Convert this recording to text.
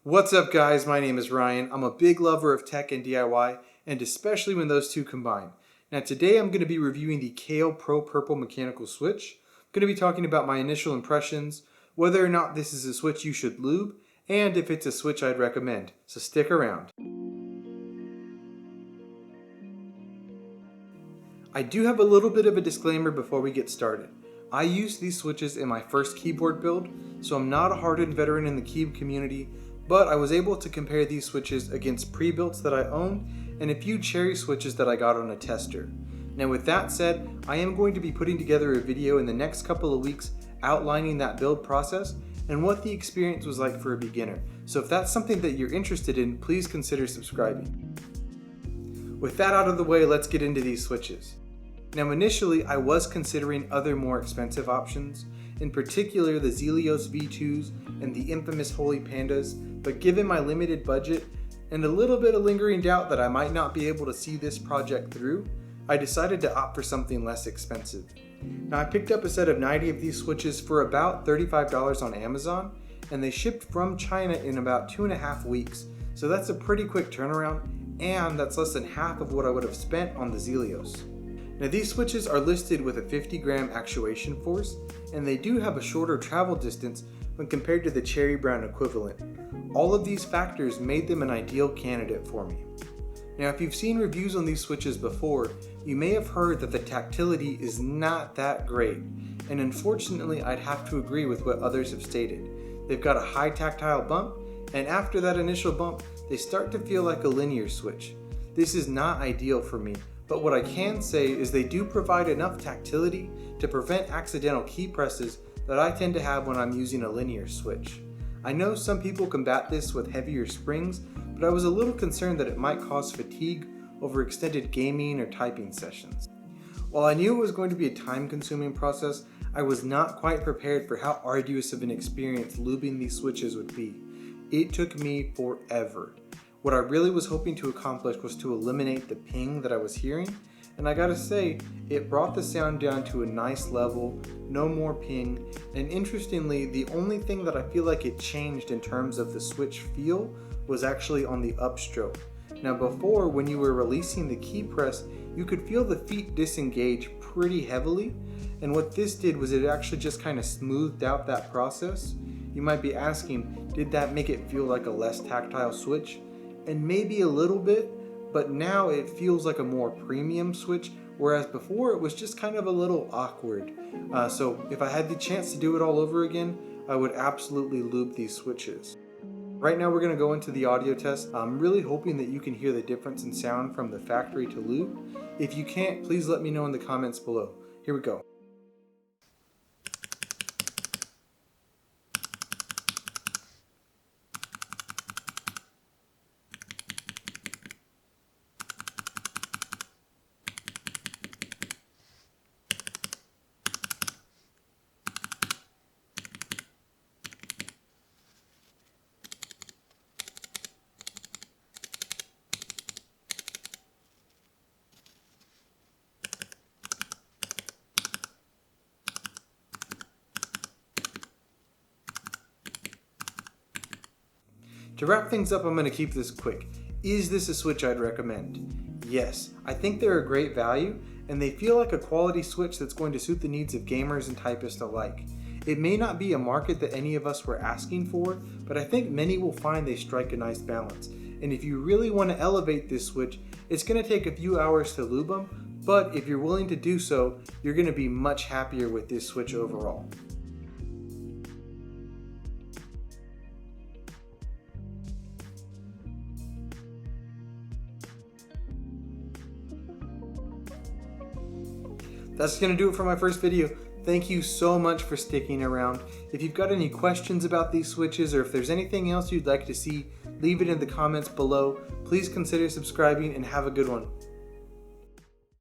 What's up guys, my name is Ryan. I'm a big lover of tech and DIY, and especially when those two combine. Now today I'm going to be reviewing the Kailh Pro Purple mechanical switch. I'm going to be talking about my initial impressions, whether or not this is a switch you should lube, and if it's a switch I'd recommend. So stick around. I do have a little bit of a disclaimer before we get started. I used these switches in my first keyboard build, so I'm not a hardened veteran in the keyboard community, but I was able to compare these switches against pre-builts that I own and a few cherry switches that I got on a tester. Now with that said, I am going to be putting together a video in the next couple of weeks outlining that build process and what the experience was like for a beginner. So if that's something that you're interested in, please consider subscribing. With that out of the way, let's get into these switches. Now initially, I was considering other more expensive options, in particular the Zelios V2s and the infamous Holy Pandas, but given my limited budget and a little bit of lingering doubt that I might not be able to see this project through, I decided to opt for something less expensive. Now I picked up a set of 90 of these switches for about $35 on Amazon, and they shipped from China in about 2.5 weeks, so that's a pretty quick turnaround, and that's less than half of what I would have spent on the Zelios. Now these switches are listed with a 50-gram actuation force, and they do have a shorter travel distance when compared to the cherry brown equivalent. All of these factors made them an ideal candidate for me. Now if you've seen reviews on these switches before, you may have heard that the tactility is not that great, and unfortunately I'd have to agree with what others have stated. They've got a high tactile bump, and after that initial bump, they start to feel like a linear switch. This is not ideal for me, but what I can say is they do provide enough tactility to prevent accidental key presses that I tend to have when I'm using a linear switch. I know some people combat this with heavier springs, but I was a little concerned that it might cause fatigue over extended gaming or typing sessions. While I knew it was going to be a time-consuming process, I was not quite prepared for how arduous of an experience lubing these switches would be. It took me forever. What I really was hoping to accomplish was to eliminate the ping that I was hearing, and I gotta say, it brought the sound down to a nice level, no more ping, and interestingly, the only thing that I feel like it changed in terms of the switch feel was actually on the upstroke. Now before, when you were releasing the key press, you could feel the feet disengage pretty heavily, and what this did was it actually just kind of smoothed out that process. You might be asking, did that make it feel like a less tactile switch? And maybe a little bit, but now it feels like a more premium switch, whereas before it was just kind of a little awkward. So if I had the chance to do it all over again, I would absolutely lube these switches. Right now we're going to go into the audio test. I'm really hoping that you can hear the difference in sound from the factory to lube. If you can't, please let me know in the comments below. Here we go. To wrap things up, I'm going to keep this quick. Is this a switch I'd recommend? Yes, I think they're a great value, and they feel like a quality switch that's going to suit the needs of gamers and typists alike. It may not be a market that any of us were asking for, but I think many will find they strike a nice balance. And if you really want to elevate this switch, it's going to take a few hours to lube them, but if you're willing to do so, you're going to be much happier with this switch overall. That's going to do it for my first video. Thank you so much for sticking around. If you've got any questions about these switches, or if there's anything else you'd like to see, leave it in the comments below. Please consider subscribing and have a good one.